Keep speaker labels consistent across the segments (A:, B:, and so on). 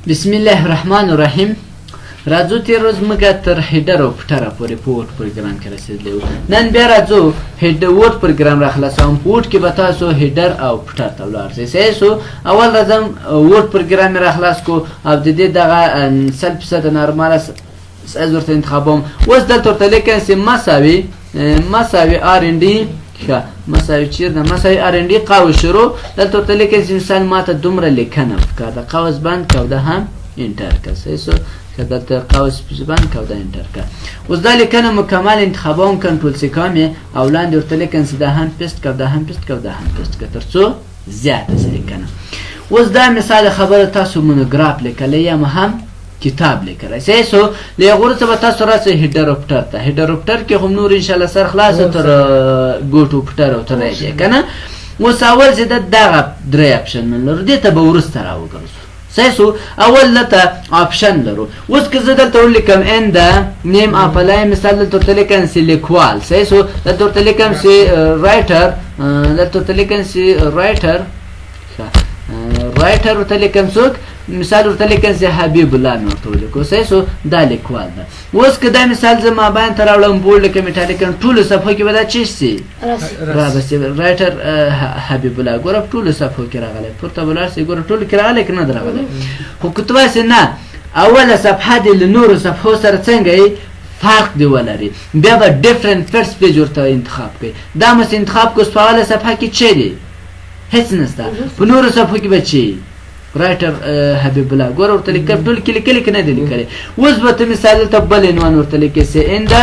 A: بسم الله الرحمن الرحیم. راځو تیر ورځ موږ تر هیډر او فوټره پورې په ووټ پروګرام کې رسېدلی وو. نن بیا راځو ووټ پروګرام را خلاصوم. په ووټ کې به تاسو هیډر او فوټر ته ولاړ شئ. صحیح شو. اول راځم ووټ پروګرام را خلاص کو او د دې دغه 100% نارماله سایز ورته انتخابوم. اوس دلته ورته لیکم چې مساوي آر ان ډي مساوي چیرته مساوي آر ان ډي قوس شروع. دلته ورته لیکم چې مثال ماته دومره لیکنه پکار ده. قوس بند کوده هم انټر که. صحیح شو. که دلته قوس بند کوده انټر که. اوس دا لیکنه مکمل انتخابوم. کنټرول سی کوم او لاندې ورته لیکم چې دا هم پیسټ کوده هم پیسټ کوده هم پیسټ که تر څو زیاته شي لیکنه. اوس دا مثال خبره تاسو مونوګراف لیکلی یم هم کتاب لیکلی. صحیح شو. له هغه وروسته به تاسو راسئ هیډر او فوټر ته. هیډر او فوټر کې هم نور انشاءالله سر خلاصه تر ګوټ او فوټر او تر راځي که نه. اوس اول چې دغه درې اپشن لرو دې ته به وروسته راوګرځو. صحیح شو. اول دلته اپشن لرو. اوس که زه دلته ولیکم ان د نیم اف لاین مثال دلته ورته لیکم چې لیکوال. صحیح شو. دلته ورته لیکم چې رایټر. دلته ورته لیکم چې رایټر ورته لیکم څوک مثال ورته لیکم چې حبیب الله مې ورته ولیکو. صحیح شو. دا لیکوال ده. اوس که دا مثال زه مابین ته راوړم بولډ لیکم ایټالیکم ټولو صفحو کې به دا چی شي رابسي رایټر حبیب الله. ګوره په ټولو صفحو کې راغلی. پورته به لاړ شئ ګوره ټولو کې راغلی که نه ده راغلی. خو که ته وایې نه اوله صفحه دې له نورو صفحو سره څنګه فرق دی ولري بیا به ډیفرنٹ فرست پیج ورته انتخاب کوي. دا مس انتخاب کو په اوله صفحه کې چی دی هیڅ نشته. په نورو صفحو کې به چی رایټر حبیب الله. ګوره ورته لیکم ټول کې لیکلي که نه دی لیکلی. اوس به ته مثال دلته بل عنوان ورته لیکې چې ان د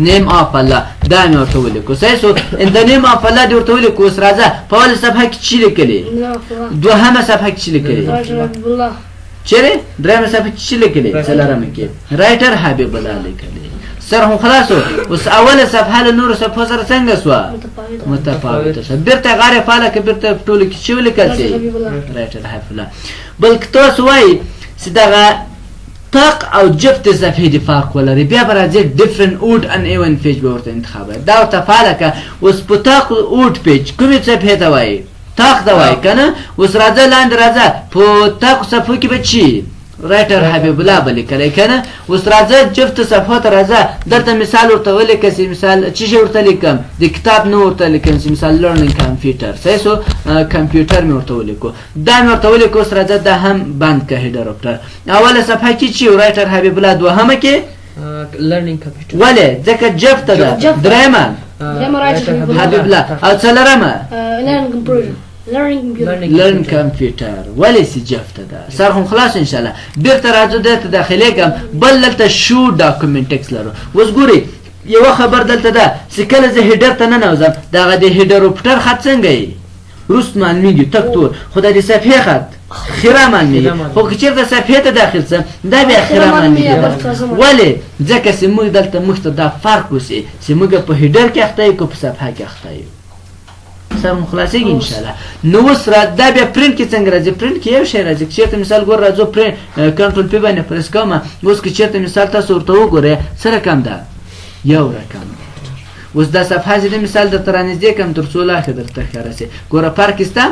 A: نیم آف الله دا مې ورته ولیکو. صحیح شو. ان د نیم آف الله دې ورته ولیکو. اوس راځه په اوله صفحه کې چی لیکلي دوهمه صفحه کې چی لیکلي چیرې درېیمه صفحه کې چی لیکلي څلورمه کې رایټر حبیب الله لیکلي. سر هم خلاصو. اوس اوله صفحه له نورو صفحو سره څنګه سوه متفاوته شوه. بیرته غارې فعاله که بیرته په ټولو کې چې ولیکل شي رایټر حبیب الله. بلکې تاسو وایي چې دغه طاق او جفت صفحې دې فرق ولري بیا به راځي ډیفرنٹ اوډ ان ایون پیج به ورته انتخابوي. دا ورته فعاله که. اوس په طاق اوډ پیج کومې صفحې ته وایي طاق ته وایي که نه. اوس راځه لاندې راځه په طاقو صفحو کې به چی رایټر حبیب الله به لیکلی که نه. اوس راځه جفت صفحو ته راځه. دلته مثال ورته ولیکه چې مثال څه شی ورته لیکم د کتاب نه ورته لیکم چې مثال لرنینګ کمپیوټر. صحیح شو. کمپیوټر مې ورته ولیکو. دا مې ورته ولیکو. اوس راځه دا هم بند که هیډر او فوټر. اوله صفحه کې چې رایټر حبیب الله دوهمه کې
B: لرنینګ کمپیوټر.
A: ولې ځکه جفته ده. درېیمه حبیب الله او څلورمه لرن کمپیوټر. ولې چې جفته ده. سر هم خلاص انشاءالله. بیرته راځو دلته داخلیږم. بل دلته شو ډاکومنټ ټکس لرو. اوس ګورئ یوه خبر دلته ده چې کله زه هیډر ته ننوځم دغه د هیډر او فوټر خط څنګه یي روست معلومیږي تک تور. خو دا د صفحې خط خیره معلومیږي. خو که چېرته صفحې ته داخل شم دا بیا خیره معلومیږي. ولې ځکه چې موږ دلته موږ ته دا فرق وسي چې موږ په هیډر کې اخته یو که په صفحه کې اخته یو. سر مو خلاصېږي انشاءالله. نو اوس دا بیا پرنټ کې څنګه راځي. پرنټ کې یو شی راځي. که چېرته مثال ګور راځو کنټرول پی باندې پرس کوم. اوس که چېرته مثال تاسو ورته وګورئ څه رقم ده یو رقم. اوس دا صفحه چې د مثال درته رانږدې کړم تر څو لاښه درته ښکاره شي. ګوره فرق شته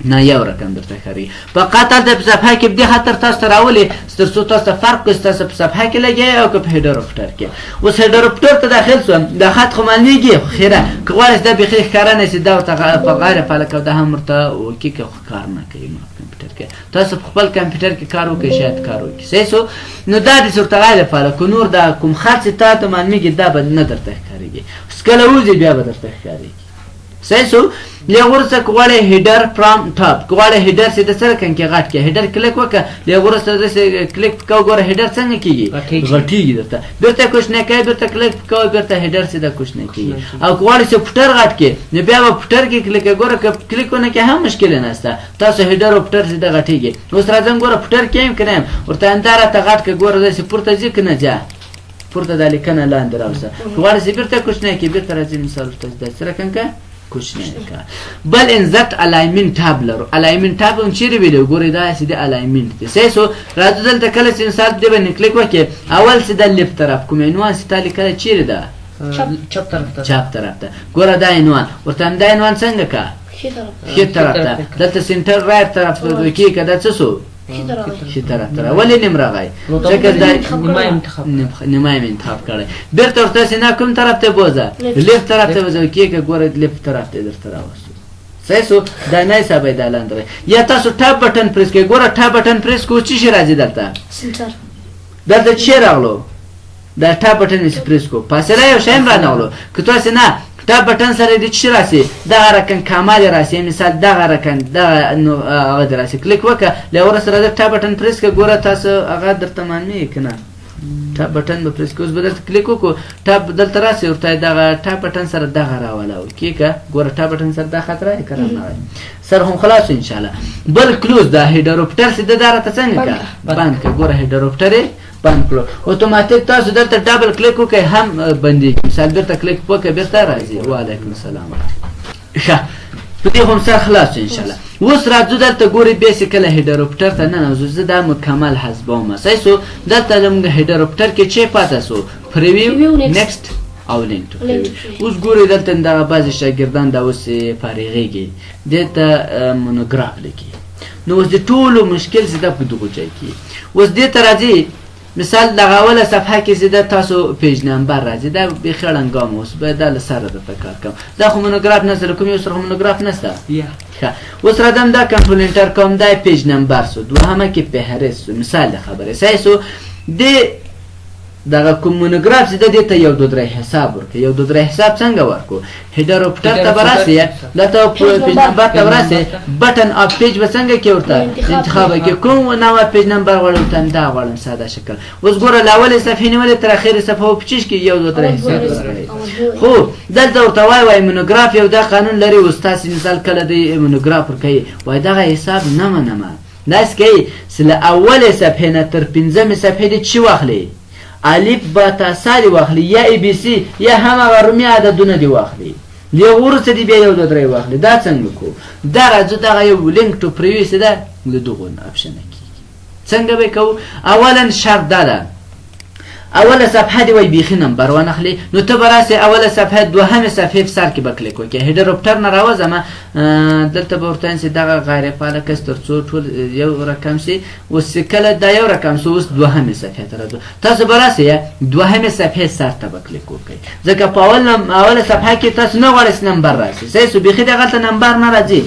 A: نه یو رقم درته ښکاري. فقط هلته په صفحه کې دې خاطر تاسو ته راولي تر څو تاسو ته فرق کوي تاسو په صفحه کې لګیئ او که په هیډر او فوټر کې. اوس هیډر او فوټر ته داخل شوم دا خط خو معلومیږي خیره. که غواړئ چې دا بیخي ښکاره نه شي دا ورته په غیر فعاله کوو. دا هم ورته وکي که خو کار نه کوي کمپیوټر کې. تاسو په خپل کمپیوټر کې کار وکړئ شاید کار وکړي. صحیح شو. نو دا دې ورته غیر فعاله که نور دا کوم خط چې تا ته معلومیږي دا به نه درته ښکارېږي. اوس کله وځي بیا به درته ښکارېږي. صحیح شو. له وروسته که غواړئ هیډر فرام ټاپ که غواړئ هیډر چې د څه رقم کې غټ کړئ هیډر کلیک وکړه. له وروسته داسې کلیک کوه ګوره هیډر څنګه کېږي غټېږي درته. بیرته کوشنی کوئ بیرته کلیک کوئ بیرته هیډر سیده کوشنی کېږي. او که غواړئ چې فوټر غټ کړئ نو بیا به فوټر کې کلیک کوئ. ګوره که کلیک ونه کړئ هم مشکل نشته. تاسو هیډر او فوټر سیده غټېږي. اوس راځم ګوره فوټر کې یم که نه یم ورته اندا راته غټ کړه. ګوره داسې پورته ځي که نه ځه پورته دا لیکنه لاندې راوځه. که غواړئ چې بیرته کوشنی کړئ بیرته راځي مثال ورته داسې رقم که کوشنی که. بل انزت الاینمنټ ټاب لرو. الاینمنټ ټاب هم چیرې ویلو ګورئ دا چې د الاینمنټ دی. صحیح شو. راځو دلته کله چې مثال دې باندې کلیک وکړې اول چې د لیفت طرف کوم عنوان چې تا لیکلی چیرې ده
B: چپ طرف ته.
A: چپ طرف ته. ګوره دا عنوان ورته دا عنوان څنګه که ښي طرف ته. دلته سنټر رایټ طرف ته کېږه دا څه شو شي طرف ته ولې نیم راغی ځکه دا نیمه انتخاب کړی بیرته ورته چې نه کوم طرف ته بوځه لیفت طرف ته بوځه کېږه ګوره لیفت طرف ته درته راوستو صحیح سو دا نه حسابه دا لاندې یا تاسو ټاپ بټن پریس کوئ ګوره ټاپ بټن پریس کوو څه شي راځي دلته دلته څه راغلو دا ټاپ بټن مې پریس کوو فاصله یو شی هم رانغلو که تاسو نه ټاپ بټن سره دې څه راسي دغه رقم کمال راسي مثال دغه رقم دغه هغه دې راسي کلیک وکړه له ور سره د ټاپ بټن پریس کړه ګوره تاسو هغه درته معلومي که نه ټاپ بټن به پریس کوو اوس به درته کلیک وکړو ټاپ دلته راسي ورته دغه ټاپ بټن سره دغه راولاو کېږه ګوره ټاپ بټن سره دا خط راځي که رانغی سر هم خلاص انشاءالله بل کلوز دا هیډروپټر سیده دا راته څنګه که بند که ګوره هیډروپټر یې بند کړو اتوماتیک تاسو دلته ډبل کلیک وکړئ هم بندېږي مثال بیرته کلیک وکړئ بیرته راځي وعلیکم السلام ښه په دې هم سر خلاص شو انشاءالله اوس راځو دلته ګورئ بیا چې کله هیډروپټر ته ننوځو زه دا مکمل حذفوم صحیح سو دلته زموږ هیډروپټر کې چې پاته سو پریویو نیکسټ او لینک ټو اوس ګورئ دلته دغه بعضې شاګردان دا اوس فارغېږي دې ته مونوګراف لیکي نو اوس د ټولو مشکل چې دا په دغو ځای کې اوس دې ته راځي مثال دغه اوله صفحه کې چې د تاسو پیج نمبر راځي دا بیخي ړنګام اوس باید دا له سره درته کار کوم دا خو مونوګراف نشته له کوم یو سره مونوګراف نشته ښه اوس راځم دا کنټرول انټر کوم دا پیج نمبر سو دوهمه کې فهرست سو مثال د خبرې صحیح سو دې دغه کوم مونوګراف چې د دې ته یو دو درې حساب ورکړي یو دو درې حساب څنګه ورکړو هیډروپټر ته به راسي دلته پیج نمبر ته به راسي بټن اف پیج به څنګه کې ورته انتخاب کې کوم نوع پیج نمبر غواړم ته دا غواړم ساده شکل اوس ګوره له اولې صفحې نیولې تر اخرې صفحه وپچیش کې یو دو درې حساب ورکړي خو دلته ورته وای مونوګراف یو دا قانون لري اوس تاسې مثال کله د مونوګراف ورکوي وای دغه حساب نه منمه داسې کوي چې له اولې صفحې نه تر پنځمې صفحې دې چې واخلي الف با تا سا دی واخلي یا ای بی سی یا هماغه رومي عددونه دی واخلي د هغو وروسته دې بیا یو دوه درې واخلي دا څنګه کوو دا راځو دغه یو لینک ټو پریویو چې ده د دغو اپشنه کېږي څنګه به کوو اولا شرط دا ده اوله صفحه دی وای بیخي نمبر وانخلي نو ته به راسې اوله صفحه دوهمې صفحې په سر کې به کلیک وکړې هیډروپټر نه راوځمه دلته به ورته چې دغه غیر فعاله کس تر څو ټول یو رقم شي اوس چې کله دا یو رقم شو اوس دوهمې صفحې ته راځو تاسو به راسې دوهمې صفحې سر ته به کلیک وکړئ ځکه په اوله صفحه کې تاسو نه غواړئ نمبر راسي صحیح سو بیخي دغلته نمبر نه راځي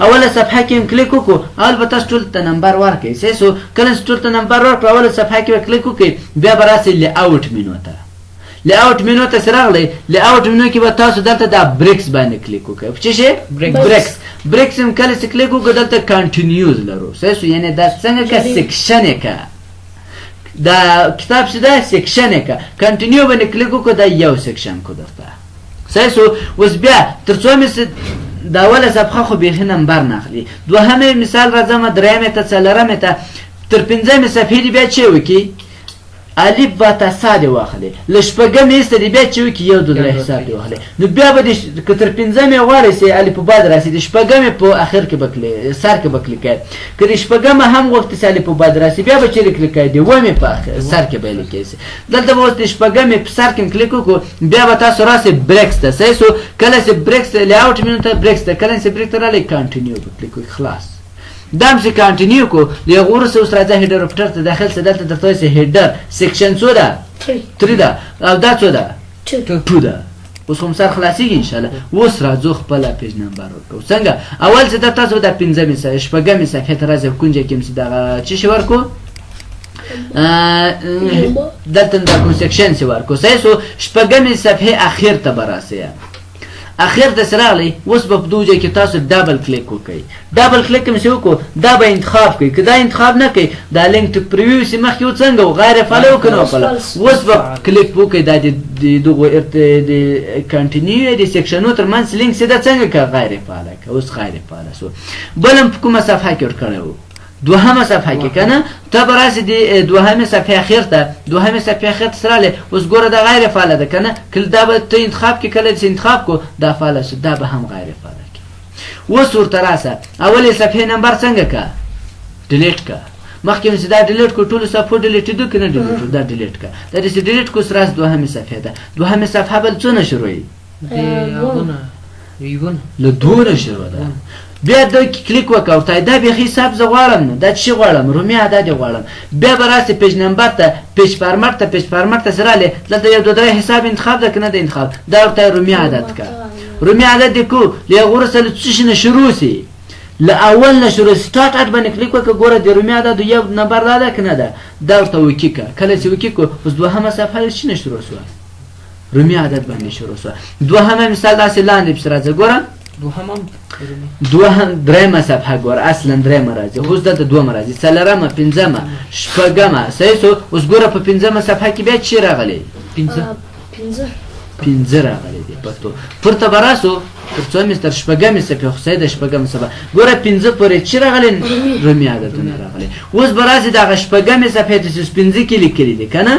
A: اوله صفحه کې هم کلیک وکړو اول به تاسو ټول ته نمبر ورکړئ صحیح سو کله چې ټول ته نمبر ورکړو اوله صفحه کې به کلیک وکړئ بیا به راسې اوټ مینو ته لیاوټ مینو ته چې راغلی لیاوټ مینو کې به تاسو دلته دا بریکس باندې کلیک وکړئ په څه شی بریکس هم کله چې کلیک وکړو دلته کانټینیوز لرو صحیح سو یعنې دا څنګه که سیکشن یې که دا کتاب چې دا سیکشن یې که کانټینیو باندې کلیک وکړو دا یو سیکشن کو درته صحیح سو اوس بیا تر څو مې دا اوله صفحه خو بیخي نمبر نه اخلي دوهمې مثال راځم درېیمې ته څلورمې ته تر پنځمې صفحې دې بیا چې وکړي الف با تا سا دی واخلې له شپږمې ایسته دې بیا چې وکړي یو دو درې حساب دې واخلې نو بیا به دې که تر پنځمې غواړئ چې الف با دې راسي د شپږمې په اخر کې به سر کې به کلیک کوئ که د شپږمه هم غوښتې چې الف با دې راسي بیا به چیرې کلیک کوئ د اوومې په سر کې به یې لیکئ دلته به اوس د شپږمې په سر کې کلیک وکړو بیا به تاسو راسئ بریکس ته صحیح سو کله چې بریکس لیاوټ مینو ته بریکس ته کله چې بریک ته راغلی کانټینیو به کلیک وکړئ خلاص دا هم چې کانټینیو کو د هغو وروسته اوس راځه هیډروپټر ته داخل څه دلته درته وایي چې هیډر سیکشن څو ده 3 ده او دا څو ده 2 ده اوس هم سر خلاصېږي انشاءالله اوس راځو خپله پیج نمبر ورکوو څنګه اول چې دا تاسو دا پنځمې شپږمې صفحې ته راځئ کونجه کې هم چې دغه څه شی ورکړو دلته دا کوم سیکشن چې ورکړو صحیح سو شپږمې صفحې اخر ته به راسئ اخر ته راغلی اوس به په دغو ځای کې تاسو ډبل کلیک وکړئ ډبل کلیک هم چې وکړو دا به انتخاب کړئ که دا انتخاب نه کړئ دا لینک ټو پریویو چې مخکې و څنګه و غیر فعاله و که نه فعاله اوس به کلیک وکړئ دا د دغو د کانټینیو د سیکشنو تر منځ لینک چې دا څنګه که غیر فعاله که اوس غیر فعاله سو بل هم په کومه صفحه کې ورکړی و دوهمه صفحه کې کنه ته به راسې د دوهمې صفحې اخر ته دوهمې صفحې اخر ته راغلی اوس ګوره دا غیر فعاله ده کنه کله دا به ته انتخاب کې کله چې انتخاب کو دا فعاله شو دا به هم غیر فعاله کې اوس ورته راسه اولې صفحې نمبر څنګه که ډیلیټ که مخکې مې چې دا ډیلیټ کړو ټولو صفحو ډیلیټېدو که نه ډیلیټ دا ډیلیټ که دا چې ډیلیټ کړو اوس راسه دوهمې صفحې ده دوهمې صفحه بل څونه شروع وي له دوه نه شروع ده بیا دو کې کلیک وکړه او ته دا بیخي حساب زه غواړم نه دا څه غواړم رومي عدد یې غواړم بیا به راسې پیج نمبر ته پیج فارمټ ته سره راغلی دلته یو دوه درې حساب انتخاب ده که نه د انتخاب دا ورته رومي عدد که رومي عدد دې کو له هغه وروسته له څه شي نه شروع سي له اول نه شروع سټارټ اټ باندې کلیک وکړه ګوره د رومي عدد یو نمبر دا ده که نه ده دا ورته وکي که کله چې وکي کو اوس دوهمه صفحه له څه نه شروع سوه رومي عدد باندې شروع سوه دوهمه مثال داسې لاندې پسې راځه ګوره درېمه صفحه ګوره اصلا درېمه راځي خو اوس دلته دومه راځي څلورمه پنځمه شپږمه صحیح سو اوس ګوره په پنځمه صفحه کې بیا څه راغلی پنځه راغلی دی پښتو پورته به راسو تر څومې تر شپږمې صفحې خو صحیح د شپږمې صفحه ګوره پنځه پورې څه راغلی رومي عددونه راغلی اوس به راسې دغه شپږمې صفحې ته چې اوس پنځه کې لیکلي دي که نه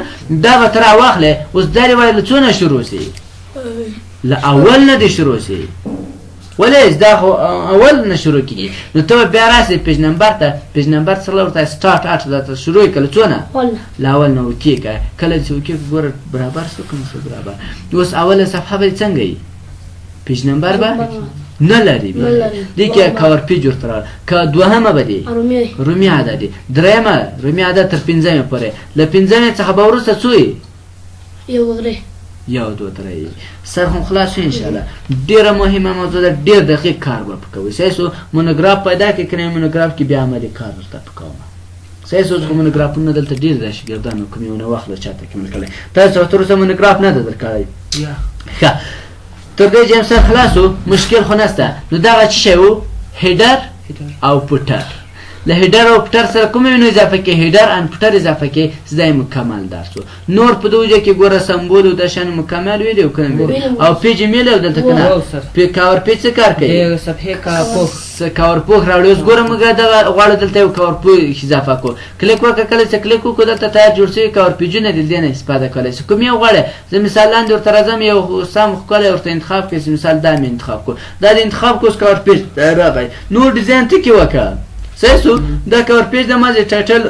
A: دا به ته راواخلی اوس دا دې وایي له څو نه شروع سي له اول نه دې شروع سي ولې دا خو اول نه شروع کېږي نو ته به بیا راسې پیج نمبر څه ورته سټارټ اټ درته شروع یې کله څونه له اول نه وکېږه کله چې وکېږه ګوره برابر شو که نه شو برابر اوس اوله صفحه به څنګه وي پیج نمبر به نه لري دې کې کاور پیج ورته راغلی که دوهمه به دی رومي عدد دی درېیمه رومي عدد تر پنځمې پورې له پنځمې څخه به وروسته څو وي یو دوه درې سر هم خلاص شو انشاءالله ډیره مهمه موضوع ده ډیر دقیق کار به کوئ صحیح سو مونوګراف پیدا کړئ که نه مونوګراف کې بیا عملي کار ورته کوم صحیح سو خو مونوګرافونه دلته ډیر د شاګردانو کوم یو نه وخت له چاته کوم کړی تاسو تر اوسه مونوګراف نه ده درکړی ښه تر دې چې سر خلاصو مشکل خو نشته نو دغه څه شی و هیډر او پوټر له هیډر او پټر سره کومې وینو اضافه کې هیډر ان پټر اضافه کې زای مکمل درس نور په دوجه کې ګوره سمبول او د شان مکمل ویډیو کوم او پیج میل او دلته کنه په کاور پیج څه کار کوي
B: صفحه کا پوخ
A: کاور پوخ راوړي اوس ګوره موږ دا غواړو دلته یو کاور پوخ اضافه کو کلیک وکړه کله چې کلیک وکړو دلته تیار جوړ شوی کاور پیجونه دي نه استفاده کولای شي کوم یو غواړي زه مثال لاندې ورته راځم یو سم ښکلی ورته انتخاب کړئ مثال دا مې انتخاب کو دا د انتخاب کوس کاور پیج راغی نور ډیزاین ته کې وکړه صحیح سو دا کاور پیج د مازه ټایټل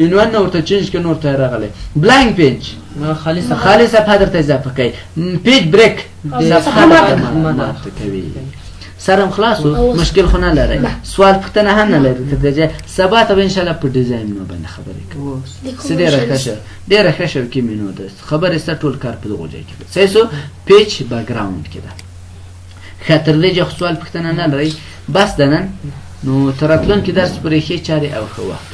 A: عنوان نو ورته چینج کړه نور ته راغلی بلانک پیج خالص صفحه درته اضافه کوي پیج بریک صفحه ماته کوي سرم خلاصو مشکل خو نه لري سوال پوښتنه هم نه لري تر دې سبا ته ان شاء الله په ډیزاین نو باندې خبرې کوو ډېره ښه شو کې مینو ده خبرې ست ټول کار په دغه ځای کې صحیح سو پیج بیک ګراوند کې ده خاطر دې سوال پوښتنه نه لري بس دنن نو تراتلون کې درس پرې ښه چاري او ښه وخت